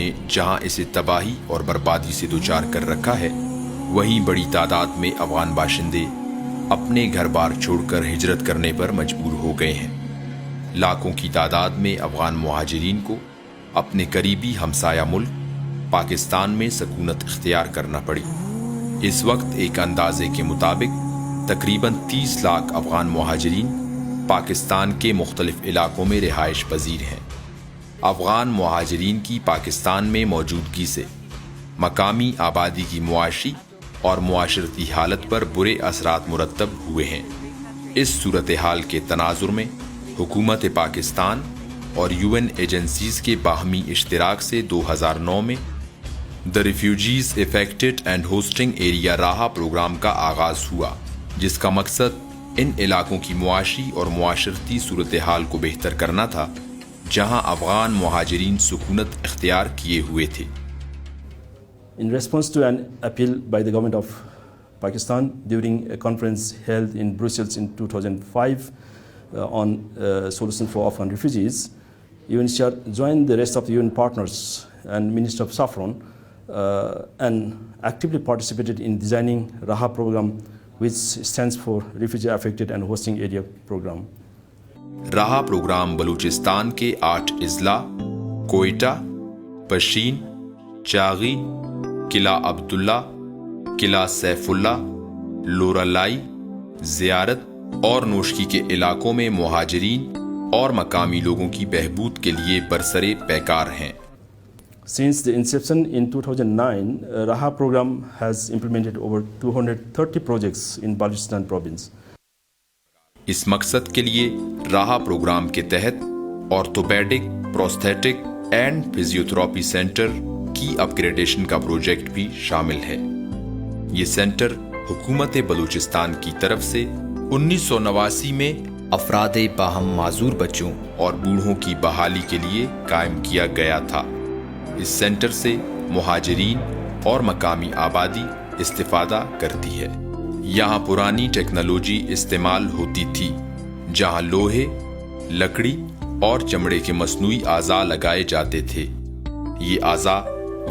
نے جہاں اسے تباہی اور بربادی سے دوچار کر رکھا ہے، وہیں بڑی تعداد میں افغان باشندے اپنے گھر بار چھوڑ کر ہجرت کرنے پر مجبور ہو گئے ہیں۔ لاکھوں کی تعداد میں افغان مہاجرین کو اپنے قریبی ہمسایہ ملک پاکستان میں سکونت اختیار کرنا پڑی۔ اس وقت ایک اندازے کے مطابق تقریباً 30 لاکھ افغان مہاجرین پاکستان کے مختلف علاقوں میں رہائش پذیر ہیں۔ افغان مہاجرین کی پاکستان میں موجودگی سے مقامی آبادی کی معاشی اور معاشرتی حالت پر برے اثرات مرتب ہوئے ہیں۔ اس صورتحال کے تناظر میں حکومت پاکستان اور UN ایجنسیز کے باہمی اشتراک سے 2009 میں the refugees affected and hosting area RAHA program کا آغاز ہوا، جس کا مقصد ان علاقوں کی معاشی اور معاشرتی صورتحال کو بہتر کرنا تھا جہاں افغان مہاجرین سکونت اختیار کیے ہوئے تھے۔ In response to an appeal by the government of Pakistan during a conference held in Brussels in 2005 on solution for Afghan refugees, UNHCR joined the rest of the UN partners and Minister of Saffron and actively participated in designing Raha program, which stands for Refugee Affected and Hosting Area Program. RAHA program Balochistan کے 8 اضلاع کوئٹہ، پشین، چاغی، قلعہ عبداللہ، قلعہ سیف اللہ، لورالائی، زیارت اور نوشکی کے علاقوں میں مہاجرین اور مقامی لوگوں کی بہبود کے لیے برسرے پیکار ہیں۔ Since the inception in 2009, Raha program has implemented over 230 projects in Balochistan province. اس مقصد کے لیے راہا پروگرام کے تحت آرتھوپیڈک، پروستھیٹک اینڈ فزیوتھراپی سینٹر کی اپ گریڈیشن کا پروجیکٹ بھی شامل ہے۔ یہ سینٹر حکومت بلوچستان کی طرف سے 1989 میں افراد باہم معذور بچوں اور بوڑھوں کی بحالی کے لیے قائم کیا گیا تھا۔ اس سینٹر سے مہاجرین اور مقامی آبادی استفادہ کرتی ہے۔ یہاں پرانی ٹیکنالوجی استعمال ہوتی تھی، جہاں لوہے، لکڑی اور چمڑے کے مصنوعی اعضاء لگائے جاتے تھے۔ یہ اعضاء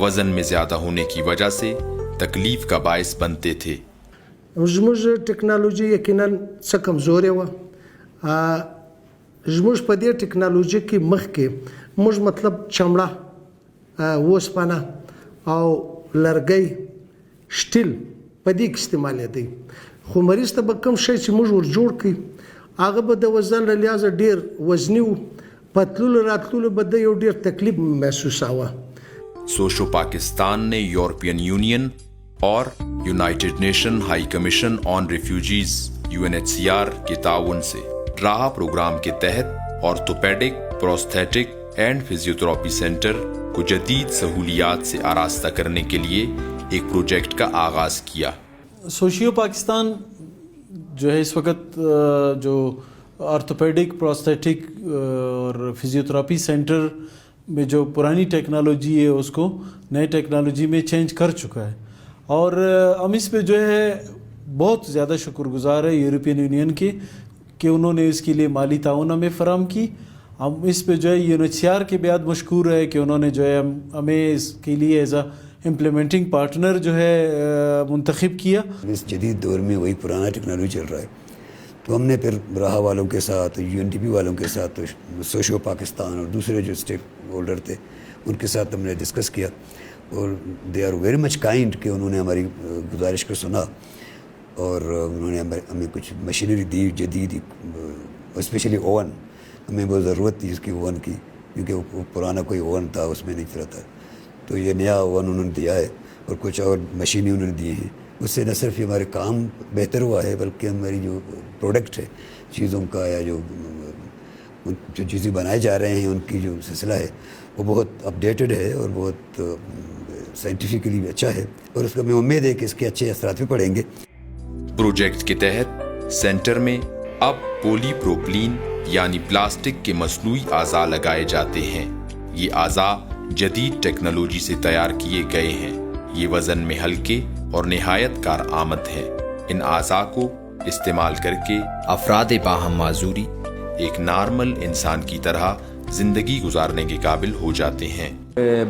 وزن میں زیادہ ہونے کی وجہ سے تکلیف کا باعث بنتے تھے۔ زموږ ټیکنالوژي یقینا څه کمزورې وه. زموږ په دې ټیکنالوژي کې مخکې موږ مطلب چمړه، اوسپنه او لرګی، شټیل په دې کې استعمالېدی، خو مریض ته به کوم شی چې موږ ور جوړ کړي هغه به د وزن له لحاظه ډېر وزني و، په تللو راتللو به د یو ډېر تکلیف محسوساوه۔ سوشو پاکستان نے یورپین یونین اور یونائٹڈ نیشن ہائی کمیشن آن ریفیوجیز UNHCR کے تعاون سے راہا پروگرام کے تحت آرتھوپیڈک، پروستھیٹک اینڈ فزیوتھراپی سینٹر کو جدید سہولیات سے آراستہ کرنے کے لیے ایک پروجیکٹ کا آغاز کیا۔ سوشیو پاکستان جو ہے اس وقت جو آرتھوپیڈک، پروستھیٹک اور فزیوتھراپی سینٹر میں جو پرانی ٹیکنالوجی ہے اس کو نئے ٹیکنالوجی میں چینج کر چکا ہے، اور ہم اس پہ جو ہے بہت زیادہ شکر گزار ہے یورپین یونین کے کہ انہوں نے اس کے لیے مالی تعاون ہمیں فراہم کی۔ ہم اس پہ جو ہے UNHCR کے بیعت مشکور ہے کہ انہوں نے جو ہے ہمیں اس کے لیے ایز اے امپلیمنٹنگ پارٹنر جو ہے منتخب کیا۔ اس جدید دور میں وہی پرانا ٹیکنالوجی چل رہا ہے، تو ہم نے پھر راہا والوں کے ساتھ، UNDP والوں کے ساتھ، سوشو پاکستان اور دوسرے جو اسٹیک ہولڈر تھے ان کے ساتھ ہم نے ڈسکس کیا، اور they are very much kind کہ انہوں نے ہماری گزارش کو سنا اور انہوں نے ہمیں کچھ مشینری دی جدید، اسپیشلی اوون، ہمیں بہت ضرورت تھی اس کی اوون کی، کیونکہ وہ پرانا کوئی اوون تھا اس میں نہیں چلا تھا، تو یہ نیا اوون انہوں نے دیا ہے اور کچھ اور مشینیں انہوں نے دی ہیں۔ اس سے نہ صرف ہمارے کام بہتر ہوا ہے بلکہ ہماری جو پروڈکٹ ہے چیزوں کا یا جو چیزیں بنائے جا رہے ہیں ان کی جو سلسلہ ہے وہ بہت اپڈیٹڈ ہے اور بہت سائنٹیفکلی بھی اچھا ہے، اور اس کا میں امید ہے کہ اس کے اچھے اثرات بھی پڑیں گے۔ پروجیکٹ کے تحت سینٹر میں اب پولی پروپلین یعنی پلاسٹک کے مصنوعی اعضاء لگائے جاتے ہیں۔ یہ اعضاء جدید ٹیکنالوجی سے تیار کیے گئے ہیں۔ یہ وزن میں ہلکے اور نہایت کارآمد ہیں۔ ان اعضاء کو استعمال کر کے افراد باہم معذوری ایک نارمل انسان کی طرح زندگی گزارنے کے قابل ہو جاتے ہیں۔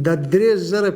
3,000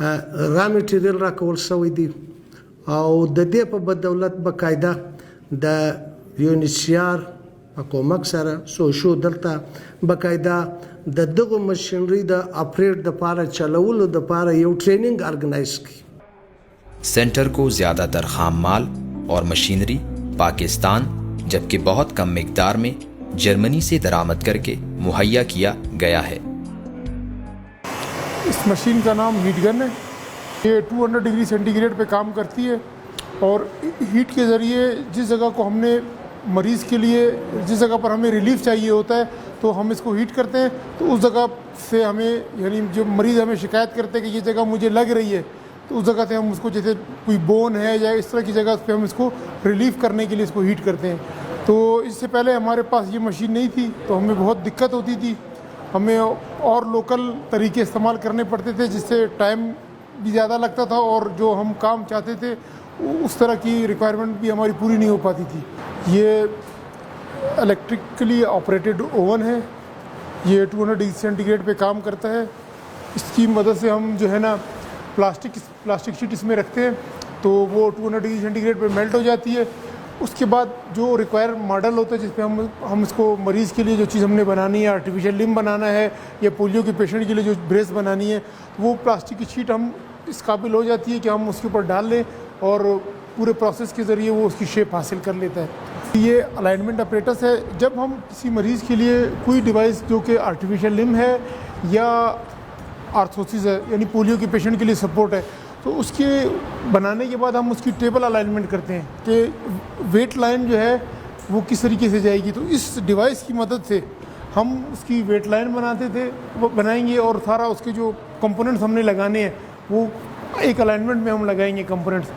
را میټیریل راکول شوی دی او د دې په بدولت بقاعده د یونیسیار حکومت سره سوشو دلته بقاعده د دغه مشینری د اپریټ د پاره چلولو د پاره یو ټریننګ ارګنایز کی. سینٹر کو زیادہ تر خام مال اور مشینری پاکستان جبکہ بہت کم مقدار میں جرمنی سے درآمد کر کے مہیا کیا گیا ہے. اس مشین کا نام ہیٹ گن ہے. یہ 200 ڈگری سینٹی گریڈ پہ کام کرتی ہے اور ہیٹ کے ذریعے جس جگہ کو ہم نے مریض کے لیے جس جگہ پر ہمیں ریلیف چاہیے ہوتا ہے تو ہم اس کو ہیٹ کرتے ہیں تو اس جگہ سے ہمیں یعنی جو مریض ہمیں شکایت کرتے ہیں کہ یہ جگہ مجھے لگ رہی ہے تو اس جگہ سے ہم اس کو جیسے کوئی بون ہے یا اس طرح کی جگہ پہ ہم اس کو ریلیف کرنے کے لیے اس کو ہیٹ کرتے ہیں. تو اس سے پہلے ہمارے پاس یہ مشین نہیں تھی تو ہمیں بہت دقت ہوتی تھی. ہمیں اور لوکل طریقے استعمال کرنے پڑتے تھے جس سے ٹائم بھی زیادہ لگتا تھا اور جو ہم کام چاہتے تھے اس طرح کی ریکوائرمنٹ بھی ہماری پوری نہیں ہو پاتی تھی. یہ الیکٹرکلی آپریٹڈ اوون ہے. یہ 200 ڈگری سینٹی گریڈ پہ کام کرتا ہے. اس کی مدد سے ہم جو ہے نا پلاسٹک شیٹ اس میں رکھتے ہیں تو وہ 200 ڈگری سینٹی گریڈ پہ میلٹ ہو جاتی ہے. اس کے بعد جو ریکوائر ماڈل ہوتا ہے جس پہ ہم اس کو مریض کے لیے جو چیز ہم نے بنانی ہے آرٹیفیشیل لمب بنانا ہے یا پولیو کے پیشنٹ کے لیے جو بریس بنانی ہے وہ پلاسٹک کی شیٹ ہم اس قابل ہو جاتی ہے کہ ہم اس کے اوپر ڈال لیں اور پورے پروسیس کے ذریعے وہ اس کی شیپ حاصل کر لیتا ہے. یہ الائنمنٹ اپریٹس ہے. جب ہم کسی مریض کے لیے کوئی ڈیوائس جو کہ آرٹیفیشیل لمب ہے یا آرتھوسس ہے یعنی پولیو کے پیشنٹ کے لیے سپورٹ ہے تو اس کے بنانے کے بعد ہم اس کی ٹیبل الائنمنٹ کرتے ہیں کہ ویٹ لائن جو ہے وہ کس طریقے سے جائے گی. تو اس ڈیوائس کی مدد سے ہم اس کی ویٹ لائن بناتے تھے وہ بنائیں گے اور سارا اس کے جو کمپوننٹس ہم نے لگانے ہیں وہ ایک الائنمنٹ میں ہم لگائیں گے کمپوننٹس.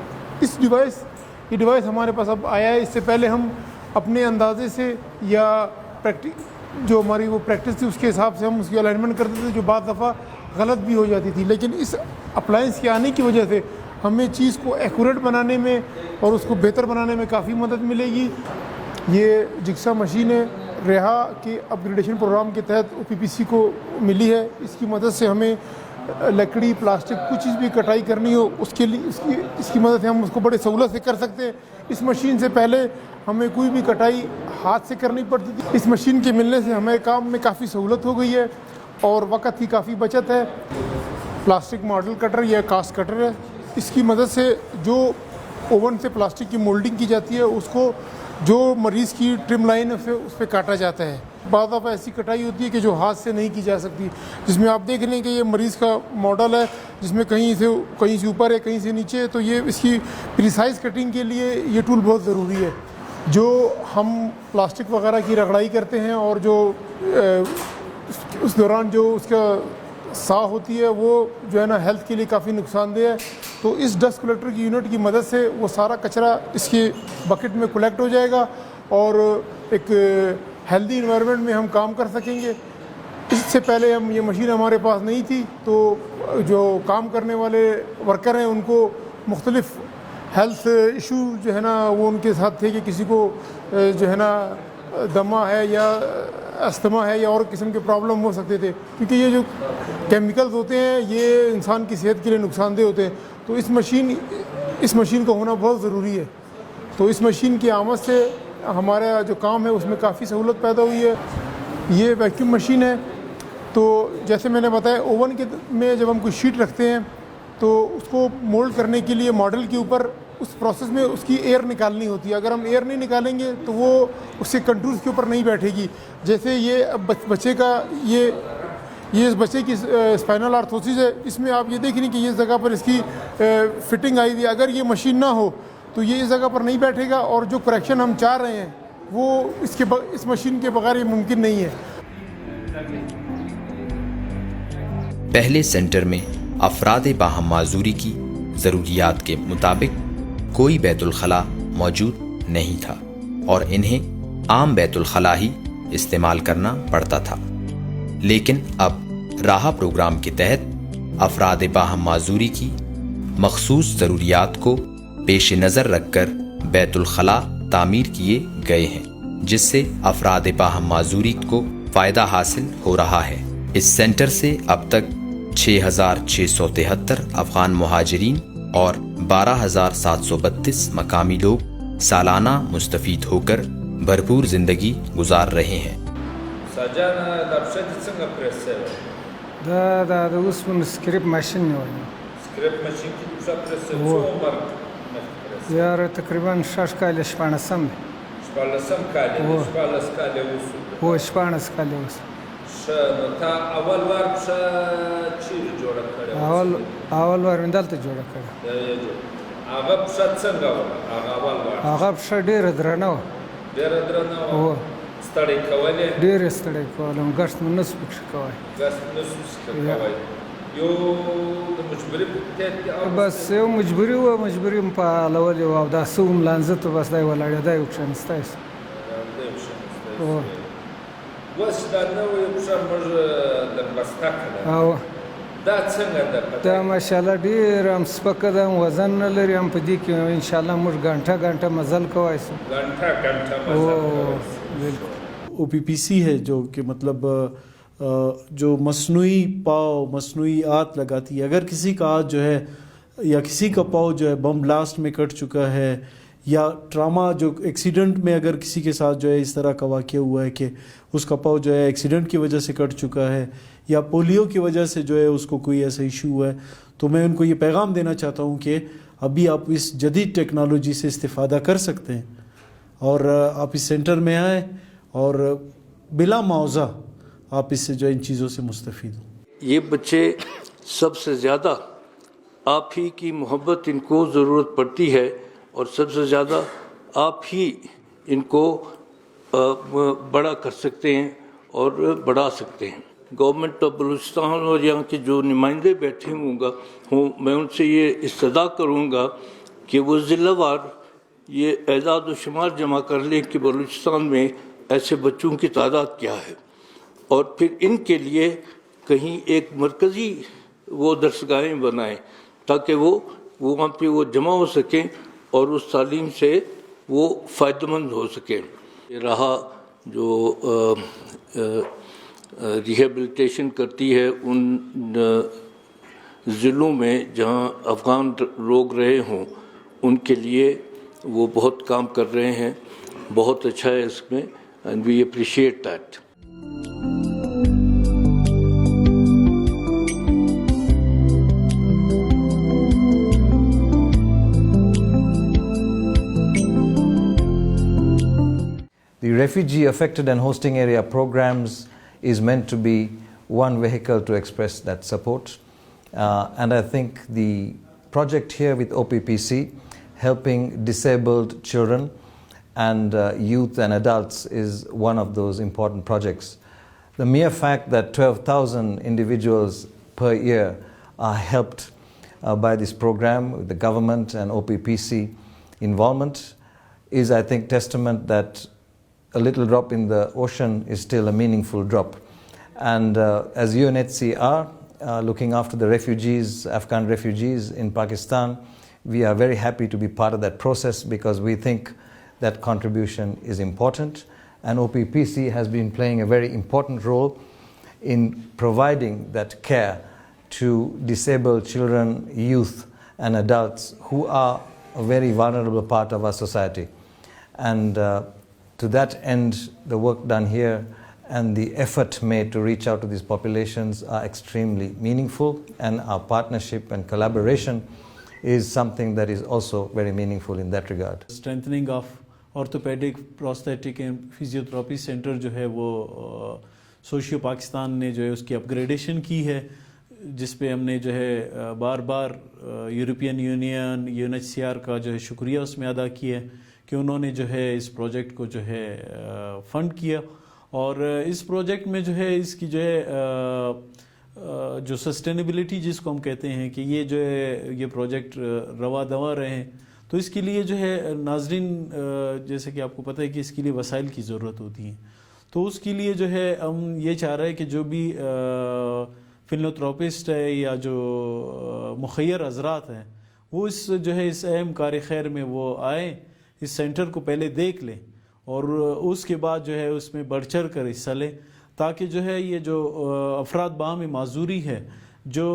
یہ ڈیوائس ہمارے پاس اب آیا ہے. اس سے پہلے ہم اپنے اندازے سے یا جو ہماری وہ پریکٹس تھی اس کے حساب سے ہم اس کی الائنمنٹ کرتے تھے جو بعض دفعہ غلط بھی ہو جاتی تھی. لیکن اس اپلائنس کے آنے کی وجہ سے ہمیں چیز کو ایکوریٹ بنانے میں اور اس کو بہتر بنانے میں کافی مدد ملے گی. یہ جگسا مشین ہے ریحا کے اپ گریڈیشن پروگرام کے تحت OPPC کو ملی ہے. اس کی مدد سے ہمیں لکڑی پلاسٹک کچھ چیز بھی کٹائی کرنی ہو اس کے لیے اس کی مدد سے ہم اس کو بڑے سہولت سے کر سکتے ہیں. اس مشین سے پہلے ہمیں کوئی بھی کٹائی ہاتھ سے کرنی پڑتی تھی. اس مشین کے ملنے سے ہمیں کام میں کافی سہولت ہو گئی ہے اور وقت کی کافی بچت ہے. پلاسٹک ماڈل کٹر یا کاسٹ کٹر ہے. اس کی مدد سے جو اوون سے پلاسٹک کی مولڈنگ کی جاتی ہے اس کو جو مریض کی ٹرم لائن ہے اس پہ کاٹا جاتا ہے. بعض دفعہ ایسی کٹائی ہوتی ہے کہ جو ہاتھ سے نہیں کی جا سکتی جس میں آپ دیکھ لیں کہ یہ مریض کا ماڈل ہے جس میں کہیں سے اوپر ہے کہیں سے نیچے ہے. تو یہ اس کی پریسائز کٹنگ کے لیے یہ ٹول بہت ضروری ہے. جو ہم پلاسٹک وغیرہ کی رگڑائی کرتے ہیں اور جو اس دوران جو اس کا سا ہوتی ہے وہ جو ہے نا ہیلتھ کے لیے کافی نقصان دہ ہے. تو اس ڈسٹ کلیکٹر کی یونٹ کی مدد سے وہ سارا کچرا اس کے بکٹ میں کلیکٹ ہو جائے گا اور ایک ہیلدی انوائرمنٹ میں ہم کام کر سکیں گے. اس سے پہلے یہ مشین ہمارے پاس نہیں تھی تو جو کام کرنے والے ورکر ہیں ان کو مختلف ہیلتھ ایشو جو ہے نا وہ ان کے ساتھ تھے کہ کسی کو جو ہے نا دمہ ہے یا استھما ہے یا اور قسم کے پرابلم ہو سکتے تھے کیونکہ یہ جو کیمیکلز ہوتے ہیں یہ انسان کی صحت کے لیے نقصان دہ ہوتے ہیں. تو اس مشین کا ہونا بہت ضروری ہے. تو اس مشین کی آمد سے ہمارا جو کام ہے اس میں کافی سہولت پیدا ہوئی ہے. یہ ویکیوم مشین ہے. تو جیسے میں نے بتایا اوون میں جب ہم کوئی شیٹ رکھتے ہیں تو اس کو مولڈ کرنے کے لیے ماڈل کے اوپر اس پروسیس میں اس کی ایئر نکالنی ہوتی ہے. اگر ہم ایئر نہیں نکالیں گے تو وہ اس کے کنٹرولز کے اوپر نہیں بیٹھے گی. جیسے یہ بچے کا یہ اس بچے کی اسپائنل آرتھوسس ہے, اس میں آپ یہ دیکھ رہے ہیں کہ یہ جگہ پر اس کی فٹنگ آئی ہوئی ہے. اگر یہ مشین نہ ہو تو یہ اس جگہ پر نہیں بیٹھے گا, اور جو کریکشن ہم چاہ رہے ہیں وہ اس مشین کے بغیر یہ ممکن نہیں ہے. پہلے سینٹر میں افراد باہم معذوری کی ضروریات کے مطابق کوئی بیت الخلاء موجود نہیں تھا اور انہیں عام بیت الخلاء ہی استعمال کرنا پڑتا تھا. لیکن اب راحہ پروگرام کے تحت افراد باہم معذوری کی مخصوص ضروریات کو پیش نظر رکھ کر بیت الخلاء تعمیر کیے گئے ہیں, جس سے افراد باہم معذوری کو فائدہ حاصل ہو رہا ہے. اس سینٹر سے اب تک 6,673 افغان مہاجرین اور 12,732 مقامی لوگ سالانہ مستفید ہو کر بھرپور زندگی گزار رہے ہیں. دا اوسپن سکریپ ماشین نیولې. یاره تقریبا 6 کال 14 هو 14 کال اوس. اول وار مې دلته جوړه کړه. هغه پښه ډېره درنه وه. هو ډېرې ستړی کولم, ګشت مې نسو پکښې کوی. بس یو مجبوري وه, مجبوري مې په حالولې وه, او دا څه وم لانځه ته بس دی ولاړېدی یو کښېنستی سو. دا ماشاءالله ډېر هم سپکه ده, وزن نه لري هم. په دې کې انشاءالله موږ ګنټه مزل کوی سو. بالکل او پی پی سی ہے جو کہ مطلب جو مصنوعی پاؤ مصنوعی آت لگاتی ہے. اگر کسی کا ہاتھ جو ہے یا کسی کا پاؤ جو ہے بم بلاسٹ میں کٹ چکا ہے, یا ٹراما جو ایکسیڈنٹ میں اگر کسی کے ساتھ جو ہے اس طرح کا واقعہ ہوا ہے کہ اس کا پاؤ جو ہے ایکسیڈنٹ کی وجہ سے کٹ چکا ہے, یا پولیو کی وجہ سے جو ہے اس کو کوئی ایسا ایشو ہوا ہے, تو میں ان کو یہ پیغام دینا چاہتا ہوں کہ ابھی آپ اس جدید ٹیکنالوجی سے استفادہ کر سکتے ہیں, اور آپ اس سینٹر میں آئیں اور بلا معاوضہ آپ اس سے جو ان چیزوں سے مستفید ہوں. یہ بچے سب سے زیادہ آپ ہی کی محبت ان کو ضرورت پڑتی ہے, اور سب سے زیادہ آپ ہی ان کو بڑا کر سکتے ہیں اور بڑھا سکتے ہیں. گورنمنٹ آف بلوچستان اور یہاں کے جو نمائندے بیٹھے میں ان سے یہ استدعا کروں گا کہ وہ ضلع وار یہ اعداد و شمار جمع کر لیں کہ بلوچستان میں ایسے بچوں کی تعداد کیا ہے, اور پھر ان کے لیے کہیں ایک مرکزی وہ درسگاہیں بنائیں تاکہ وہ وہاں پہ وہ جمع ہو سکیں اور اس تعلیم سے وہ فائدہ مند ہو سکیں. رہا جو ریہیبلیٹیشن کرتی ہے ان ضلعوں میں جہاں افغان لوگ رہے ہوں, ان کے لیے وہ بہت کام کر رہے ہیں. بہت اچھا ہے اس میں, and we appreciate that. The refugee affected and hosting area programs is meant to be one vehicle to express that support. And I think the project here with OPPC, helping disabled children and youth and adults, is one of those important projects. The mere fact that 12,000 individuals per year are helped by this program with the government and OPPC involvement is, I think, testament that a little drop in the ocean is still a meaningful drop. And as UNHCR, looking after the refugees, Afghan refugees in Pakistan, we are very happy to be part of that process because we think that contribution is important. And OPPC has been playing a very important role in providing that care to disabled children, youth, and adults who are a very vulnerable part of our society. And to that end, the work done here and the effort made to reach out to these populations are extremely meaningful, and our partnership and collaboration is something that is also very meaningful in that regard. Strengthening of orthopedic, prosthetic and physiotherapy center جو ہے وہ socio Pakistan نے جو ہے اس کی upgradation کی ہے, جس پہ ہم نے جو ہے بار بار یورپین یونین, UNHCR کا جو ہے شکریہ اس میں ادا کیا ہے کہ انہوں نے جو ہے اس پروجیکٹ کو جو ہے فنڈ کیا. اور اس پروجیکٹ میں جو ہے اس کی جو ہے جو سسٹینیبلٹی جس کو ہم کہتے ہیں کہ یہ جو ہے یہ پروجیکٹ روا دوا رہے, تو اس کے لیے جو ہے ناظرین جیسے کہ آپ کو پتہ ہے کہ اس کے لیے وسائل کی ضرورت ہوتی ہے. تو اس کے لیے جو ہے ہم یہ چاہ رہے ہیں کہ جو بھی فلنوتراپسٹ ہے یا جو مخیر حضرات ہیں وہ اس جو ہے اس اہم کار خیر میں وہ آئیں, اس سینٹر کو پہلے دیکھ لیں اور اس کے بعد جو ہے اس میں بڑھ چڑھ کر حصہ لیں, تاکہ جو ہے یہ جو افراد باہم معذوری ہے جو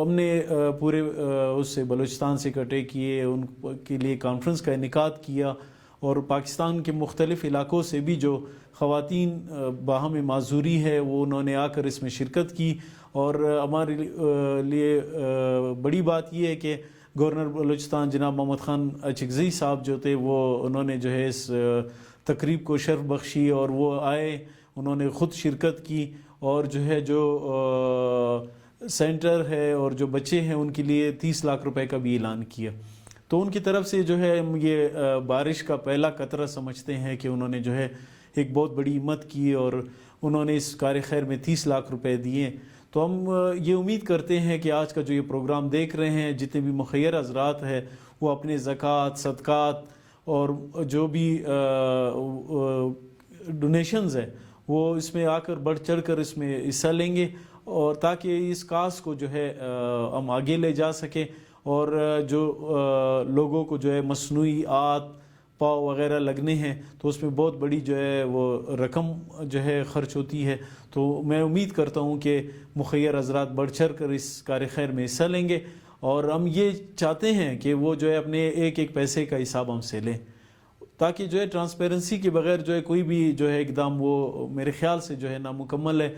ہم نے پورے اس سے بلوچستان سے اکٹھے کیے, ان کے لیے کانفرنس کا انعقاد کیا اور پاکستان کے مختلف علاقوں سے بھی جو خواتین باہم معذوری ہے وہ انہوں نے آ کر اس میں شرکت کی. اور ہمارے لیے بڑی بات یہ ہے کہ گورنر بلوچستان جناب محمد خان اچکزئی صاحب جو تھے وہ انہوں نے جو ہے اس تقریب کو شرف بخشی اور وہ آئے, انہوں نے خود شرکت کی اور جو ہے جو سینٹر ہے اور جو بچے ہیں ان کے لیے 30 لاکھ روپے کا بھی اعلان کیا. تو ان کی طرف سے جو ہے ہم یہ بارش کا پہلا قطرہ سمجھتے ہیں کہ انہوں نے جو ہے ایک بہت بڑی ہمت کی اور انہوں نے اس کار خیر میں 30 لاکھ روپے دیے. تو ہم یہ امید کرتے ہیں کہ آج کا جو یہ پروگرام دیکھ رہے ہیں جتنے بھی مخیر حضرات ہیں وہ اپنے زکوٰۃ, صدقات اور جو بھی ڈونیشنز ہیں وہ اس میں آ کر بڑھ چڑھ کر اس میں حصہ لیں گے, اور تاکہ اس کاز کو جو ہے ہم آگے لے جا سکیں اور جو لوگوں کو جو ہے مصنوعی آنت پاؤ وغیرہ لگنے ہیں تو اس میں بہت بڑی جو ہے وہ رقم جو ہے خرچ ہوتی ہے. تو میں امید کرتا ہوں کہ مخیر حضرات بڑھ چڑھ کر اس کار خیر میں حصہ لیں گے, اور ہم یہ چاہتے ہیں کہ وہ جو ہے اپنے ایک ایک پیسے کا حساب ہم سے لیں, تاکہ جو ہے ٹرانسپیرنسی کے بغیر جو ہے کوئی بھی جو ہے اقدام وہ میرے خیال سے جو ہے نامکمل ہے.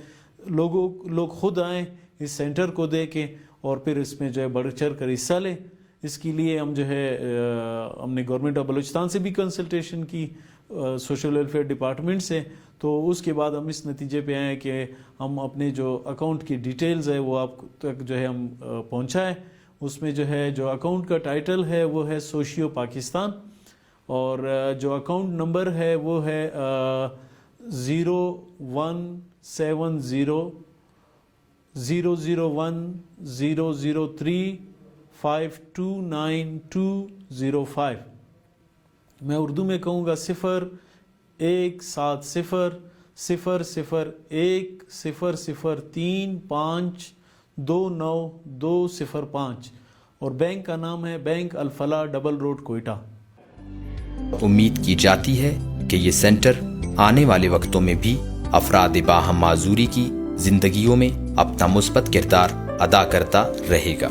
لوگ خود آئیں, اس سینٹر کو دیکھیں اور پھر اس میں جو ہے بڑھ چڑھ کر حصہ لیں. اس کے لیے ہم جو ہے ہم نے گورنمنٹ آف بلوچستان سے بھی کنسلٹیشن کی, سوشل ویلفیئر ڈپارٹمنٹ سے, تو اس کے بعد ہم اس نتیجے پہ آئے کہ ہم اپنے جو اکاؤنٹ کی ڈیٹیلز ہے وہ آپ تک جو ہے ہم پہنچائیں. اس میں جو ہے جو اکاؤنٹ کا ٹائٹل ہے وہ ہے سوشیو پاکستان, اور جو اکاؤنٹ نمبر ہے وہ ہے 0170003529205. میں اردو میں کہوں گا 0170010035292205, اور بینک کا نام ہے بینک الفلاح ڈبل روڈ کوئٹہ. امید کی جاتی ہے کہ یہ سینٹر آنے والے وقتوں میں بھی افراد باہم معذوری کی زندگیوں میں اپنا مثبت کردار ادا کرتا رہے گا.